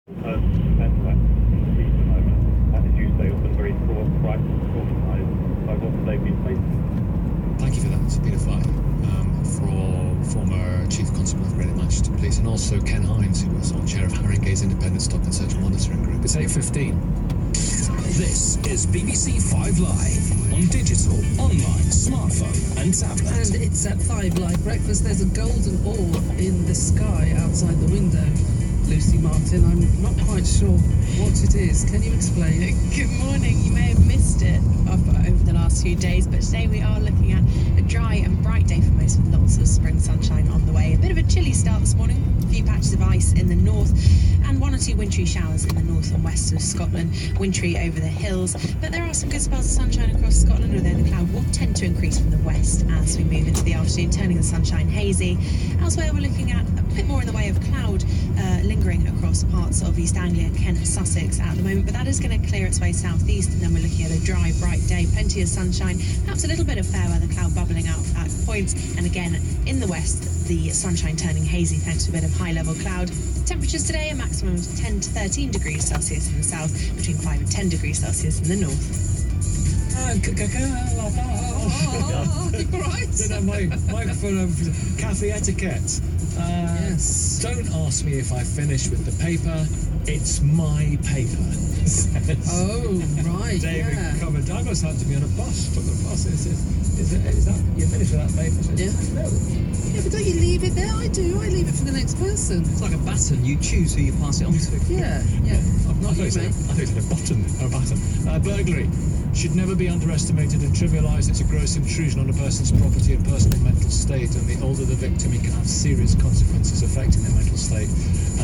Thank you for that. It's been a fight from former Chief Constable of Greater Manchester Police and also Ken Hines, who was on chair of Haringey's Independent Stop and Search Monitoring Group. It's 8:15. This is BBC 5 Live on digital, online, smartphone and tablet. And it's at 5 Live Breakfast. There's a golden orb in the sky outside the window. Lucy Martin, I'm not quite sure what it is. Can you explain? Good morning. You may have missed it over the last few days, but today we are looking at a dry and bright day for most, with lots of spring sunshine on the way. A bit of a chilly start this morning, a few patches of ice in the north, and 1 or 2 wintry showers in the north and west of Scotland, wintry over the hills. But there are some good spells of sunshine across Scotland, although the cloud will tend to increase from the west as we move into the afternoon, turning the sunshine hazy. Elsewhere, we're looking at a bit more in the way of cloud lingering across parts of East Anglia, Kent, Sussex at the moment, but that is going to clear its way southeast, and then we're looking at a dry, bright day, plenty of sunshine, perhaps a little bit of fair weather cloud bubbling out at points, and again in the west the sunshine turning hazy thanks to a bit of high-level cloud. Temperatures today a maximum of 10 to 13 degrees Celsius in the south, between 5 and 10 degrees Celsius in the north. My microphone over cafe etiquette. Yes. Don't ask me if I finish with the paper. It's my paper. Oh, right. David yeah. covered. Douglas had to be on a bus. Took the bus. Is that you finished with that paper? Yeah. No. Yeah, but don't you leave it there? I do. I leave it for the next person. It's like a baton. You choose who you pass it on to. Yeah. Not you, mate. I thought it was a button. Burglary should never be underestimated and trivialised. It's a gross intrusion on a person's property and personal mental state, and the older the victim, it can have serious consequences affecting their mental state.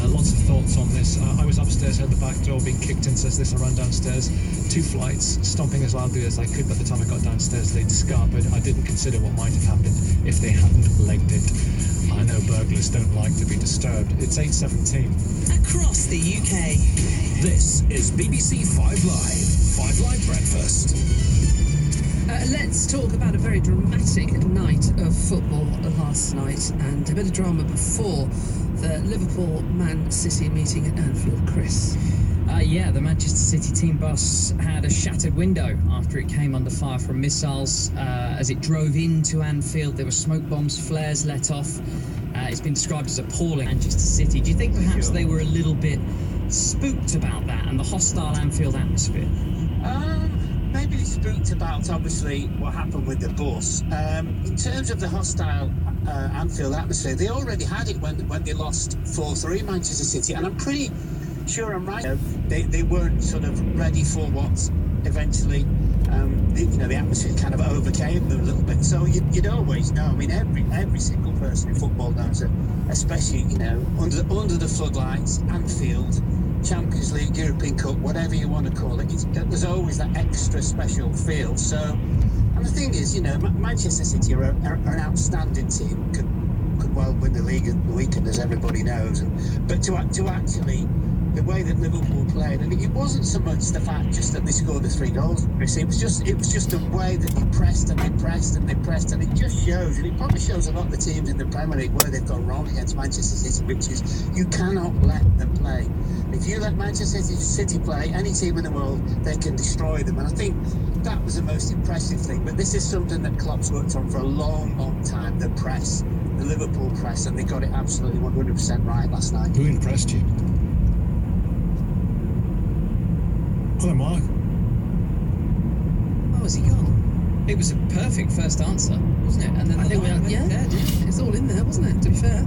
Lots of thoughts on this. I was upstairs, heard the back door being kicked in, says this. I ran downstairs, 2 flights, stomping as loudly as I could. By the time I got downstairs, they'd discarpered. I didn't consider what might have happened if they hadn't legged it. I know burglars don't like to be disturbed. It's 8:17. Across the UK, this is BBC 5 Live. 5 Live Breakfast. Let's talk about a very dramatic night of football last night, and a bit of drama before the Liverpool-Man City meeting at Anfield. Chris? The Manchester City team bus had a shattered window after it came under fire from missiles. As it drove into Anfield, there were smoke bombs, flares let off. It's been described as appalling. Manchester City, do you think perhaps they were a little bit spooked about that and the hostile Anfield atmosphere? Maybe spooked about, obviously, what happened with the bus. In terms of the hostile Anfield atmosphere, they already had it when they lost 4-3 Manchester City, and I'm pretty sure I'm right. They weren't sort of ready for what eventually, the atmosphere kind of overcame them a little bit. So you'd always know. I mean, every single person in football knows that, especially, under the floodlights, Anfield, Champions League, European Cup, whatever you want to call it, there's always that extra special feel. So, and the thing is, Manchester City are an outstanding team, could well win the league at the weekend, as everybody knows. But to actually, the way that Liverpool played, and it wasn't so much the fact just that they scored the 3 goals, Chris. It was just the way that they pressed and they pressed and they pressed, and it just shows, and it probably shows a lot of the teams in the Premier League where they've gone wrong against Manchester City, which is you cannot let them play. If you let Manchester City play, any team in the world, they can destroy them. And I think that was the most impressive thing. But this is something that Klopp's worked on for a long, long time, the press, the Liverpool press, and they got it absolutely 100% right last night. Who impressed you? Hello, Mark. Oh, has he gone? It was a perfect first answer, wasn't it? And then It's all in there, wasn't it, to be fair?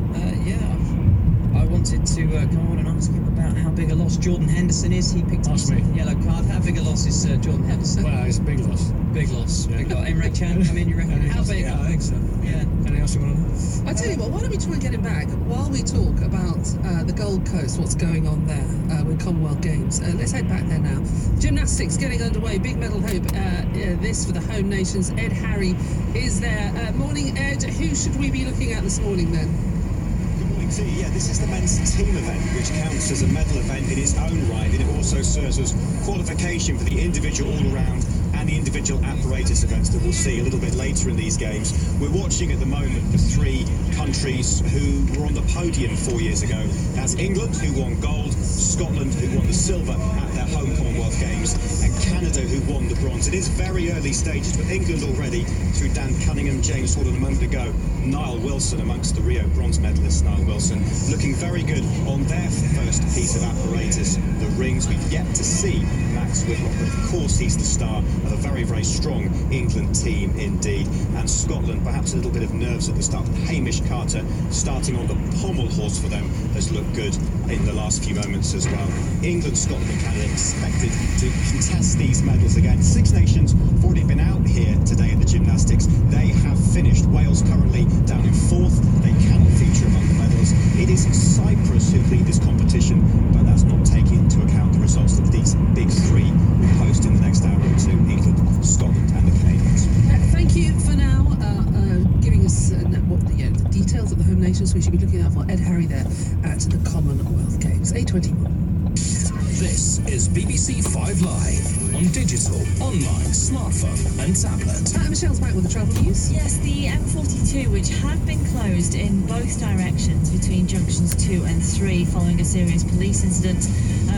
I wanted to come on and ask him about how big a loss Jordan Henderson is. He picked up a yellow card. How big a loss is Jordan Henderson? Well, it's a big loss. Big loss. Yeah. Big loss. Emre Can come in, you reckon? How big? Yeah, I think so. Yeah. Anything else you want to know? I tell you what, why don't we try and get him back while we talk about the Gold Coast, what's going on there with Commonwealth Games. Let's head back there now. Gymnastics getting underway. Big medal hope. This for the home nations. Ed Harry is there. Morning, Ed. Who should we be looking at this morning then? Yeah, this is the men's team event, which counts as a medal event in its own right, and it also serves as qualification for the individual all-around and the individual apparatus events that we'll see a little bit later in these games. We're watching at the moment the three countries who were on the podium 4 years ago. That's England, who won gold, Scotland, who won the silver at their home Commonwealth Games, and Canada, who won the bronze. It is very early stages, but England already, through Dan Cunningham, James Horden a moment ago, Niall Wilson amongst the Rio bronze medalists, Niall Wilson, looking very good on their first piece of apparatus, the rings. We've yet to see Max Whitlock, but of course he's the star of a very, very strong England team indeed. And Scotland, perhaps a little bit of nerves at the start. Hamish Carter starting on the pommel horse for them has looked good in the last few moments as well. England, Scotland and Canada expected to contest these medals again. Six Nations have already been out here today in the gymnastics. They have finished. Wales currently down in fourth. They cannot feature among the medals. It is Cyprus who lead this competition, but that's not taking into account the results of these big three we post in the next hour or two: England, Scotland and the Canadians. Thank you for now, giving us the details of the home nations. We should be looking out for Ed Harry there at the Commonwealth Games. 8:21. This is BBC 5 Live on digital, online, smartphone and tablet. Michelle's back with the travel news. Yes, the M42, which had been closed in both directions between junctions 2 and 3 following a serious police incident,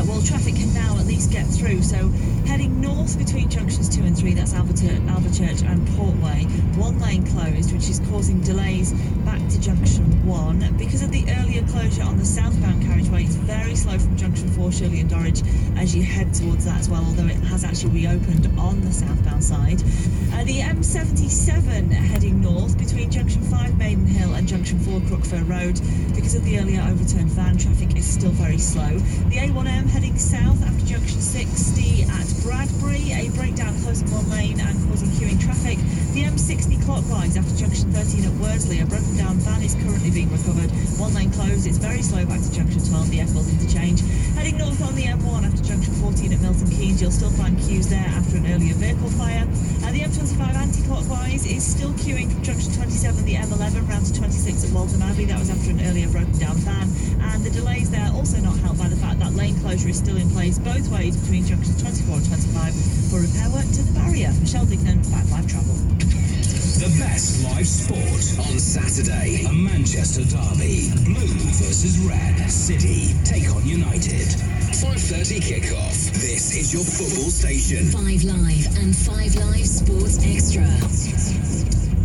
well, traffic can now at least get through. So heading north between junctions 2 and 3, that's Alvechurch and Portway, one lane closed, which is causing delays back to junction 1. Because of the earlier closure on the southbound carriageway, it's very slow from junction 4, Shirley and Dorridge, as you head towards that as well, although it has actually reopened on the southbound side. The M77 heading north between junction 5 Maidenhill and junction 4 Crookford Road. Because of the earlier overturned van, traffic is still very slow. The A1M heading south after junction 60 at Bradbury, a breakdown closing one lane and causing queuing traffic. The M60 clockwise after junction 13 at Worsley, a broken down van is currently being recovered. One lane closed, it's very slow back to junction 12, the Eccles interchange. Heading north on the M1 after junction 14 at Milton Keynes, you'll still find queues there after an earlier vehicle fire. The M25 anti-clockwise is still queuing from junction 27, the M11 round to 26 at Waltham Abbey. That was after an earlier broken down van. And the delays there also not helped by the fact that lane closure is still in place both ways between junctions 24 and 25 for repair work to the barrier. Michelle Dignan, 5 Live Travel. The best live sport on Saturday. A Manchester derby. Blue versus Red. City take on United. 5:30 kickoff. This is your football station. 5 Live and 5 Live Sports Extra.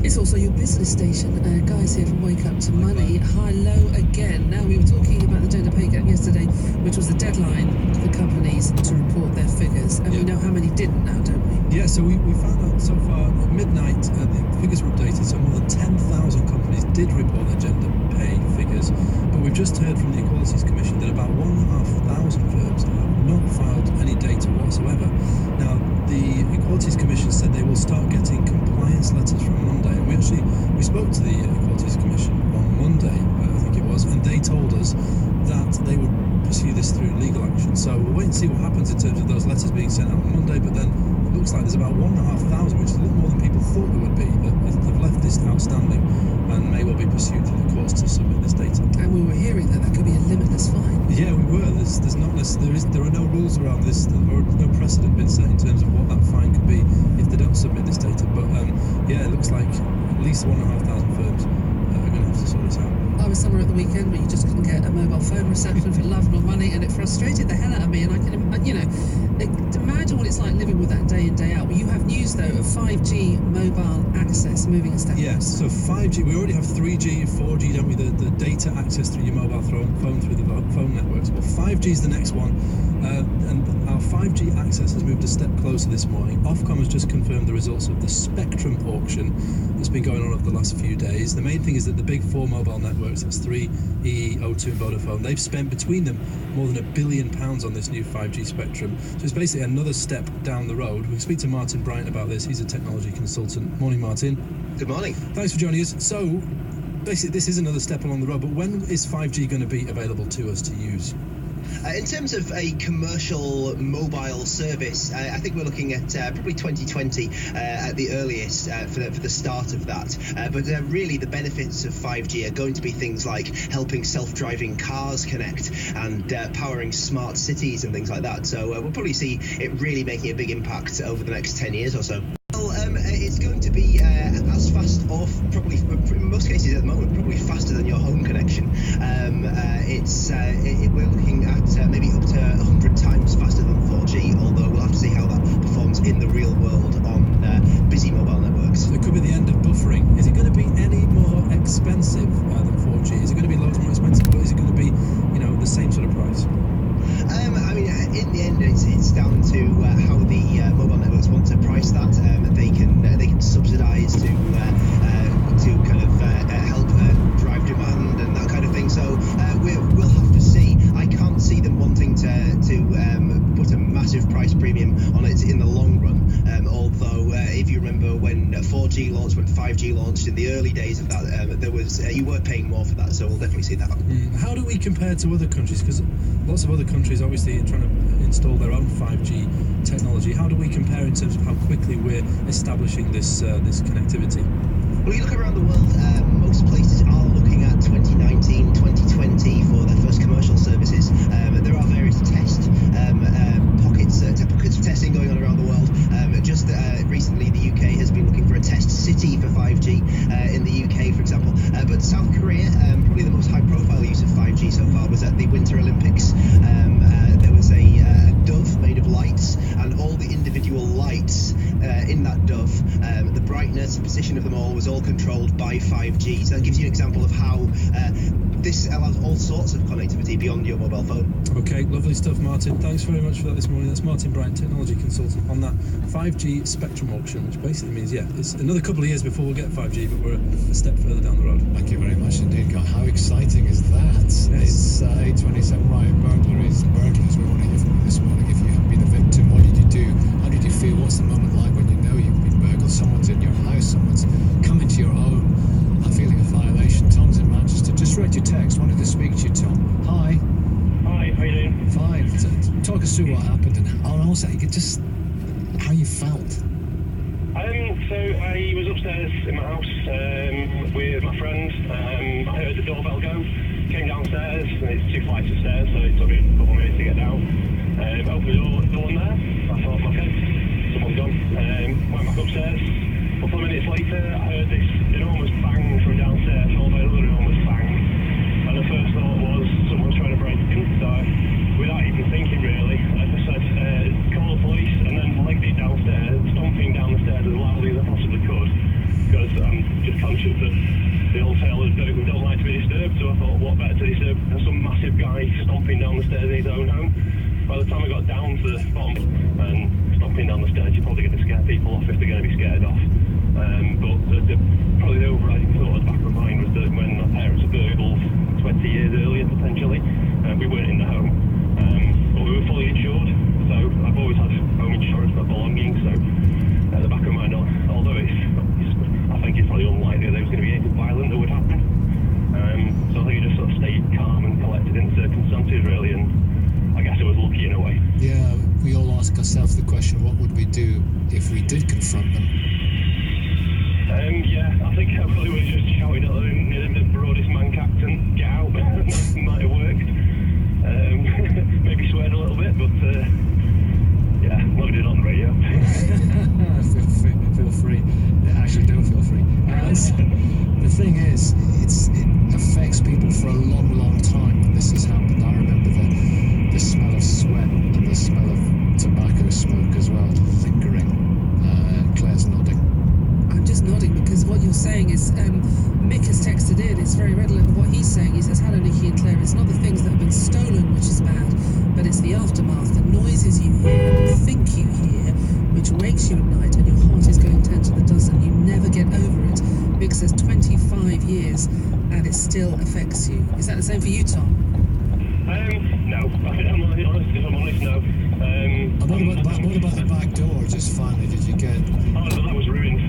It's also your business station. Guys here from Wake Up to Money. High low again. Now, we were talking about the gender pay gap yesterday, which was the deadline for companies to report their figures. And we know how many didn't now, don't we? Yeah, so we found out so far at midnight, the figures were updated, so more than 10,000 companies did report their gender pay figures. But we've just heard from the Equalities Commission that about 1,500 firms have not filed any data whatsoever. Now, the Equalities Commission said they will start getting compliance letters from Monday. And we spoke to the Equalities Commission on Monday, I think it was, and they told us that they would pursue this through legal action. So we'll wait and see what happens in terms of those letters being sent out on Monday, but then it looks like there's about 1,500, which is a little more than people thought there would be, that have left this outstanding and may well be pursued through the courts to submit this data. And we were hearing that could be a limitless fine. Yeah, we were. There are no rules around this, or no precedent been set in terms of what that fine could be if they don't submit this data. But yeah, it looks like at least 1,500 firms are going to have to sort this out. I was somewhere at the weekend where you just couldn't get a mobile phone reception for love nor money, and it frustrated the hell out of me. And I can, imagine what it's like living with that day in, day out. But you have news, though, of 5G mobile access moving a step. Yes, so 5G, we already have 3G, 4G, don't we? The data access through your mobile phone through the phone networks. Well, 5G is the next one. And our 5G access has moved a step closer this morning. Ofcom has just confirmed the results of the spectrum auction that's been going on over the last few days. The main thing is that the big four mobile networks, that's 3, EE, O2 and Vodafone, they've spent between them more than £1 billion on this new 5G spectrum. So it's basically another step down the road. We'll speak to Martin Bryant about this. He's a technology consultant. Morning, Martin. Good morning. Thanks for joining us. So basically this is another step along the road, but when is 5G going to be available to us to use? In terms of a commercial mobile service, I think we're looking at probably 2020 at the earliest for the start of that. But really, the benefits of 5G are going to be things like helping self-driving cars connect and powering smart cities and things like that. So we'll probably see it really making a big impact over the next 10 years or so. Well, it's going to be as fast, or probably in most cases at the moment, probably faster than your home connection. We're looking at maybe up to 100 times faster than 4G, although we'll have to see how that performs in the real world on busy mobile networks. So it could be the end of buffering. Is it going to be any more expensive than 4G? Is it going to be loads more expensive, or is it going to be, the same sort of price? In the end, it's down to how the mobile networks want to price that. They can subsidise to kind of help drive demand and that kind of thing. So we'll have to see. I can't see them wanting to put a massive price premium on it in the long run. Although, if you remember when 4G launched, when 5G launched in the early days of that, there was you were paying more for that. So we'll definitely see that happen. How do we compare to other countries? Because lots of other countries obviously are trying to install their own 5G technology. How do we compare in terms of how quickly we're establishing this connectivity? Well, you look around the world, most places are looking at 2019, 2020 for their first commercial services. There are various test pockets of testing going on around the world. Just recently, the UK has been looking for a test city for 5G in the UK, for example. But South Korea, probably the most high-profile use of 5G so far was at the Winter Olympics. There was a dove made of lights, and all the individual lights in that dove, the brightness, the position of them all was all controlled by 5G. So that gives you an example of how this allows all sorts of connectivity beyond your mobile phone. Okay, lovely stuff, Martin. Thanks very much for that this morning. That's Martin Bright, technology consultant, on that 5G spectrum auction, which basically means, it's another couple of years before we'll get 5G, but we're a step further down the road. Thank you very much indeed, God. How exciting is that? Yes. It's 8:27, right? Burglars. We want to hear from you this morning. If you have been a victim, what did you do? How did you feel? What's the moment like when you know you've been burgled? Someone's in your house, someone's come into your home. I'm feeling a violation. Tom's in Manchester. Just read your text. Wanted to speak to you, Tom. Hi. Hi, how you doing? Fine. Talk us through what happened and also just how you felt. So I was upstairs in my house with my friend. I heard the doorbell go. Came downstairs, and it's 2 flights of stairs, so it took me a couple of minutes to get down. Opened the door, no one there. I thought, okay, someone's gone. Went back upstairs. A couple of minutes later, I heard this enormous bang from downstairs, followed by another enormous bang. And the first thought was someone's trying to break in. So without even thinking really, I just said, call the police, and then legged it downstairs, stomping down the stairs as loudly as I possibly could, because I'm just conscious that the old sailors don't like to be disturbed. So I thought, what better to disturb than some massive guy stomping down the stairs in his own home. By the time I got down to the bottom and stomping down the stairs, you're probably going to scare people off if they're going to be scared off. But probably the overriding thought at the back of my mind was that when my parents were burgled 20 years earlier, potentially, we weren't in the home. But we were fully insured, so I've always had home insurance for belongings, so at the back of my mind, although I think it's probably unlikely there was going to be anything violent that would happen. So I think you just sort of stayed calm and collected in circumstances, really, and I guess I was lucky in a way. Yeah, we all ask ourselves the question, what would we do if we did confront them? I think I probably would have just shouted at them in the broadest manc accent, get out. That might have worked. Maybe sweared a little bit, but not did it on the radio. feel free. Actually, don't feel free. The thing is, it affects people for a long, long time when this has happened. I remember the smell of sweat and the smell of tobacco smoke as well, lingering. Claire's nodding. I'm just nodding because what you're saying is Mick has texted in. It's very redolent of what he's saying. He says, hello, Nikki and Claire. It's not the things that have been stolen which is bad, but it's the aftermath, the noises you hear and you think you hear, which wakes you at night and your heart is going 10 to the dozen. You never get over it. Mick says 25 years and it still affects you. Is that the same for you, Tom? No. I'm honest, no. What about the back door? Just finally, did you get? Oh no, that was ruined.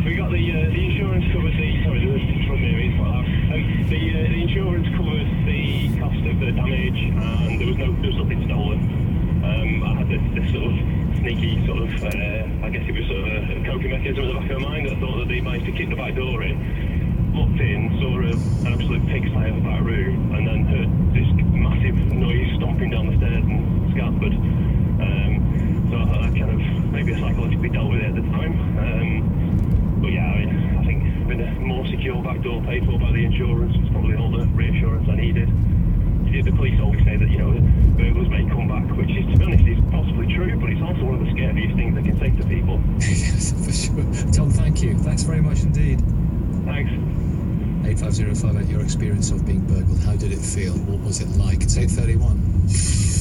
We got the insurance covered the. Sorry, there's from here. The insurance covered the cost of the damage this sort of sneaky sort of, I guess it was sort of a coping mechanism at the back of her mind. I thought that they managed to kick the back door in, looked in, saw an absolute pigsty of that room, and then heard this massive noise stomping down the stairs and scampered. So I kind of maybe I psychologically dealt with it at the time. But yeah, I think with a more secure back door paid for by the insurance was probably all the reassurance I needed. The police always say that, burglars may come back, which is, to be honest, is possibly true, but it's also one of the scariest things they can say to people. Yes, for sure. Tom, thank you. Thanks very much indeed. Thanks. 85058, your experience of being burgled. How did it feel? What was it like? It's 8:31.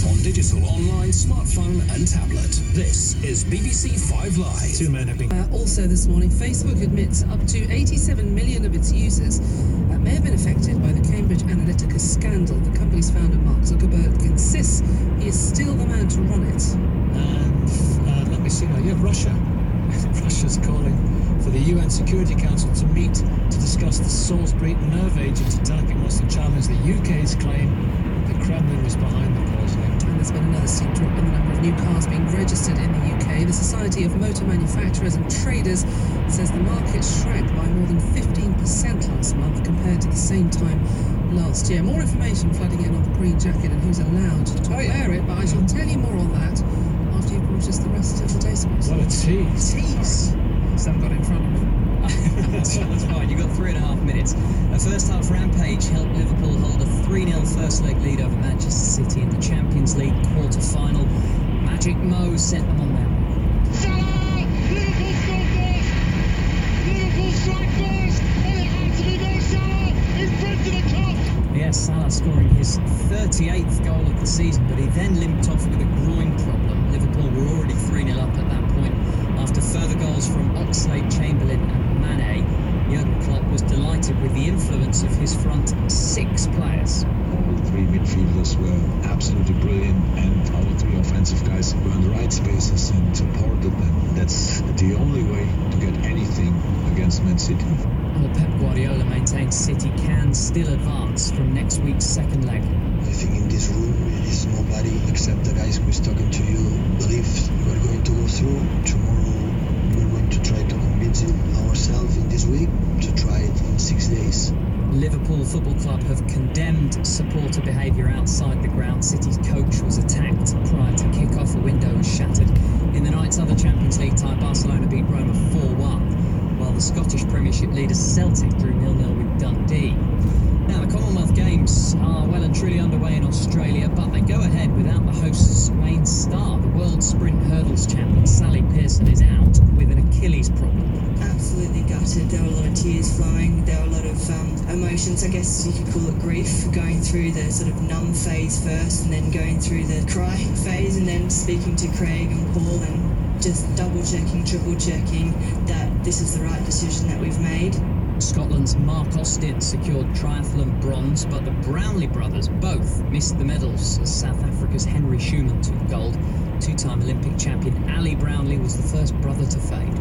On digital, online, smartphone and tablet. This is BBC 5 Live. Two men have been... Also this morning, Facebook admits up to 87 million of its users may have been affected by the Cambridge Analytica scandal. The company's founder, Mark Zuckerberg, insists he is still the man to run it. And let me see now. Yeah, Russia. Russia's calling for the UN Security Council to meet to discuss the Salisbury nerve agent attack. It wants to challenge the UK's claim the Kremlin was behind the poisoning. And there's been another steep drop in the number of new cars being registered in the UK. The Society of Motor Manufacturers and Traders says the market shrank by more than 15% last month compared to the same time last year. More information flooding in on the green jacket and who's allowed to wear it, but I shall tell you more on that after you've brought us the rest of the day sports. What a tease. Tease. So I've got it in front of me. That's fine, you've got 3.5 minutes. A first half rampage helped Liverpool hold a 3-0 first leg lead over Manchester City in the Champions League quarter-final. Magic Mo sent them on their way. Salah! Liverpool scored first! Liverpool strike first! And it had to be Mo Salah! He's been to the cup! Yes, Salah scoring his 38th goal of the season, but he then limped off with a groin problem. Liverpool were already 3-0 up at that point after further goals from Oxlade, Chamberlain and Mane. Jurgen Klopp was delighted with the influence of his front 6 players. All 3 midfielders were absolutely brilliant, and our 3 offensive guys were in the right spaces and supported them. That's the only way to get anything against Man City. Well, Pep Guardiola maintains City can still advance from next week's second leg. I think in this room there is nobody except the guys who is talking to you believe you are going to go through. Tomorrow we're going to try to convince ourselves in this week to try it in 6 days. Liverpool Football Club have condemned supporter behaviour outside the ground. City's coach was attacked prior to kick-off. A window was shattered. In the night's other Champions League tie, Barcelona beat Roma 4-1, while the Scottish Premiership leaders Celtic drew 0-0 with Dundee. Now, the Commonwealth Games are well and truly underway in Australia, but they go ahead without the hosts' main star. The world sprint hurdles champion Sally Pearson is out with an Achilles problem. Absolutely gutted. There were a lot of tears flowing. There were a lot of emotions, I guess you could call it grief, going through the sort of numb phase first and then going through the crying phase and then speaking to Craig and Paul and just double-checking, triple-checking that this is the right decision that we've made. Scotland's Mark Austin secured triathlon bronze, but the Brownlee brothers both missed the medals as South Africa's Henry Schumann took gold. 2-time Olympic champion Ali Brownlee was the first brother to fade.